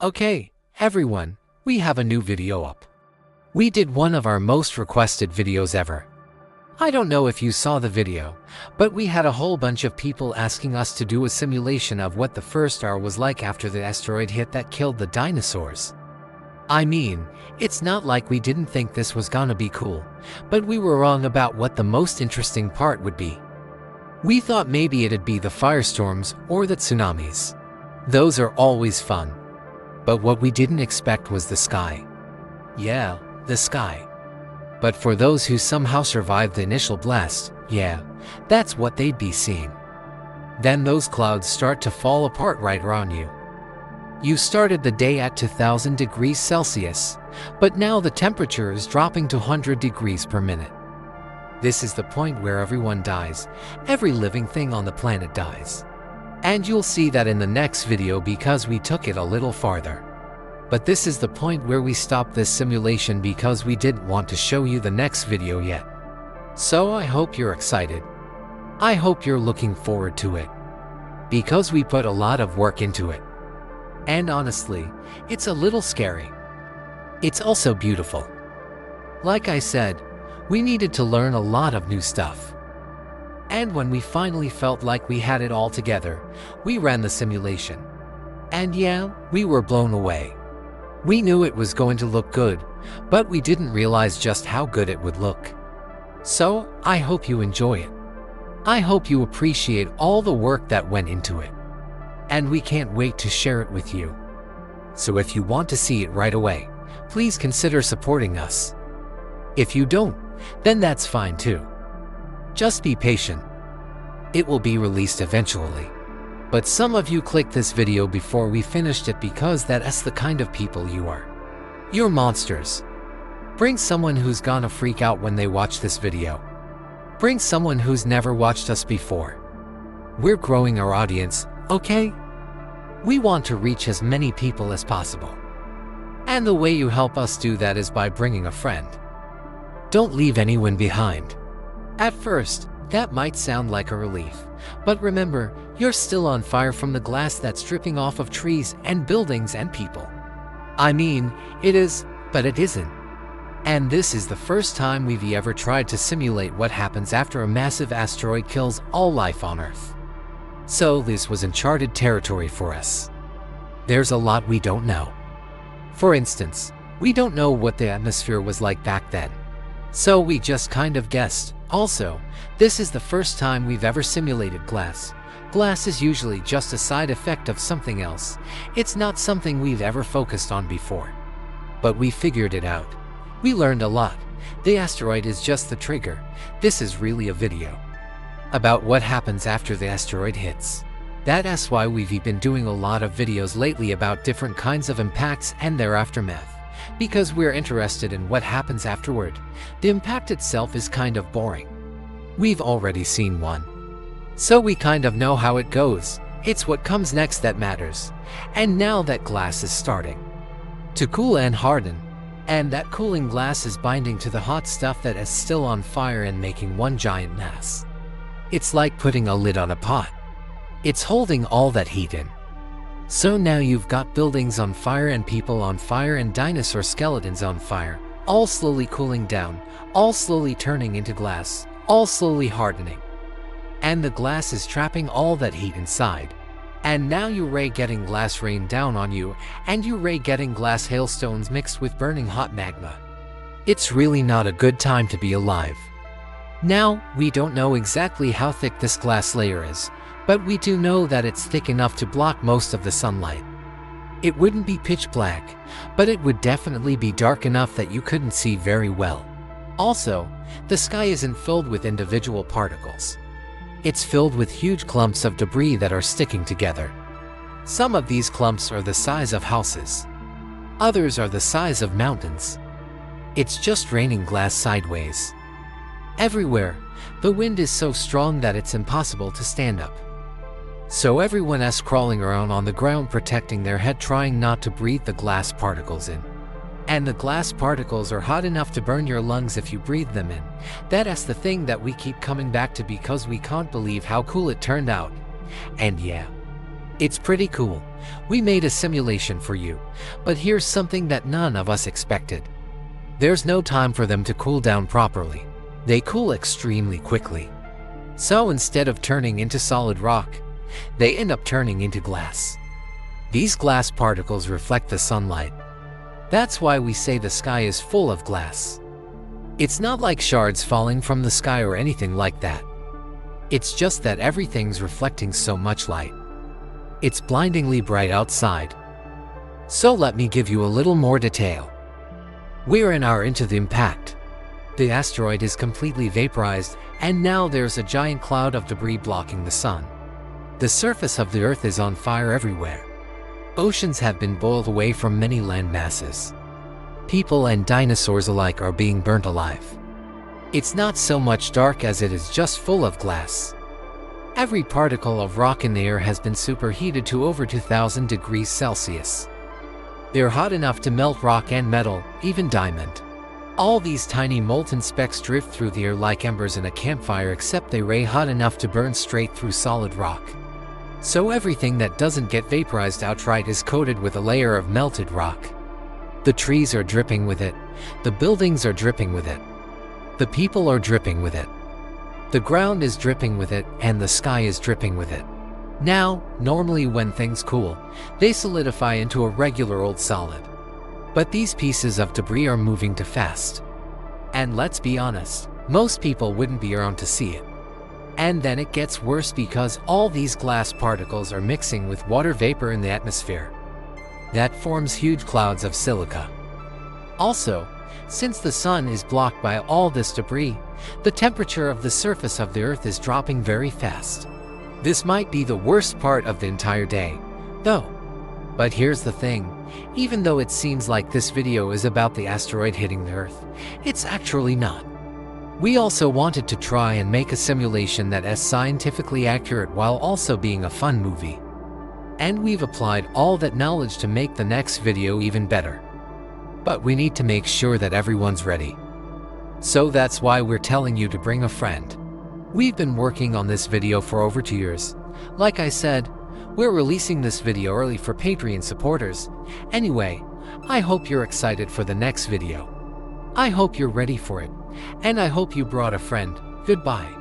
Okay, everyone, we have a new video up. We did one of our most requested videos ever. I don't know if you saw the video, but we had a whole bunch of people asking us to do a simulation of what the first star was like after the asteroid hit that killed the dinosaurs. I mean, it's not like we didn't think this was gonna be cool, but we were wrong about what the most interesting part would be. We thought maybe it'd be the firestorms or the tsunamis. Those are always fun. But what we didn't expect was the sky. Yeah, the sky. But for those who somehow survived the initial blast, yeah, that's what they'd be seeing. Then those clouds start to fall apart right around you. You started the day at 2000 degrees Celsius, but now the temperature is dropping to 100 degrees per minute. This is the point where everyone dies, every living thing on the planet dies. And you'll see that in the next video because we took it a little farther. But this is the point where we stopped this simulation because we didn't want to show you the next video yet. So I hope you're excited. I hope you're looking forward to it. Because we put a lot of work into it. And honestly, it's a little scary. It's also beautiful. Like I said, we needed to learn a lot of new stuff. And when we finally felt like we had it all together, we ran the simulation. And yeah, we were blown away. We knew it was going to look good, but we didn't realize just how good it would look. So, I hope you enjoy it. I hope you appreciate all the work that went into it. And we can't wait to share it with you. So if you want to see it right away, please consider supporting us. If you don't, then that's fine too. Just be patient. It will be released eventually. But some of you clicked this video before we finished it because that's the kind of people you are. You're monsters. Bring someone who's gonna freak out when they watch this video. Bring someone who's never watched us before. We're growing our audience, okay? We want to reach as many people as possible. And the way you help us do that is by bringing a friend. Don't leave anyone behind. At first, that might sound like a relief, but remember, you're still on fire from the glass that's dripping off of trees and buildings and people. I mean, it is, but it isn't. And this is the first time we've ever tried to simulate what happens after a massive asteroid kills all life on Earth. So this was uncharted territory for us. There's a lot we don't know. For instance, we don't know what the atmosphere was like back then. So we just kind of guessed. Also, this is the first time we've ever simulated glass. Glass is usually just a side effect of something else. It's not something we've ever focused on before. But we figured it out. We learned a lot. The asteroid is just the trigger. This is really a video about what happens after the asteroid hits. That's why we've been doing a lot of videos lately about different kinds of impacts and their aftermath. Because we're interested in what happens afterward. The impact itself is kind of boring. We've already seen one. So we kind of know how it goes. It's what comes next that matters. And now that glass is starting to cool and harden. And that cooling glass is binding to the hot stuff that is still on fire and making one giant mass. It's like putting a lid on a pot. It's holding all that heat in. So now you've got buildings on fire and people on fire and dinosaur skeletons on fire, all slowly cooling down, all slowly turning into glass, all slowly hardening. And the glass is trapping all that heat inside. And now you're getting glass rain down on you, and you're getting glass hailstones mixed with burning hot magma. It's really not a good time to be alive. Now, we don't know exactly how thick this glass layer is, but we do know that it's thick enough to block most of the sunlight. It wouldn't be pitch black, but it would definitely be dark enough that you couldn't see very well. Also, the sky isn't filled with individual particles. It's filled with huge clumps of debris that are sticking together. Some of these clumps are the size of houses. Others are the size of mountains. It's just raining glass sideways. Everywhere, the wind is so strong that it's impossible to stand up. So everyone is crawling around on the ground protecting their head trying not to breathe the glass particles in. And the glass particles are hot enough to burn your lungs if you breathe them in. That's the thing that we keep coming back to because we can't believe how cool it turned out. And yeah, it's pretty cool. We made a simulation for you, but here's something that none of us expected. There's no time for them to cool down properly. They cool extremely quickly. So instead of turning into solid rock, they end up turning into glass. These glass particles reflect the sunlight. That's why we say the sky is full of glass. It's not like shards falling from the sky or anything like that. It's just that everything's reflecting so much light. It's blindingly bright outside. So let me give you a little more detail. We're an hour into the impact. The asteroid is completely vaporized, and now there's a giant cloud of debris blocking the sun. The surface of the Earth is on fire everywhere. Oceans have been boiled away from many land masses. People and dinosaurs alike are being burnt alive. It's not so much dark as it is just full of glass. Every particle of rock in the air has been superheated to over 2000 degrees Celsius. They're hot enough to melt rock and metal, even diamond. All these tiny molten specks drift through the air like embers in a campfire, except they ray hot enough to burn straight through solid rock. So everything that doesn't get vaporized outright is coated with a layer of melted rock. The trees are dripping with it. The buildings are dripping with it. The people are dripping with it. The ground is dripping with it, and the sky is dripping with it. Now, normally when things cool, they solidify into a regular old solid. But these pieces of debris are moving too fast. And let's be honest, most people wouldn't be around to see it. And then it gets worse because all these glass particles are mixing with water vapor in the atmosphere. That forms huge clouds of silica. Also, since the sun is blocked by all this debris, the temperature of the surface of the Earth is dropping very fast. This might be the worst part of the entire day, though. But here's the thing, even though it seems like this video is about the asteroid hitting the Earth, it's actually not. We also wanted to try and make a simulation that is scientifically accurate while also being a fun movie. And we've applied all that knowledge to make the next video even better. But we need to make sure that everyone's ready. So that's why we're telling you to bring a friend. We've been working on this video for over 2 years. Like I said, we're releasing this video early for Patreon supporters. Anyway, I hope you're excited for the next video. I hope you're ready for it, and I hope you brought a friend. Goodbye.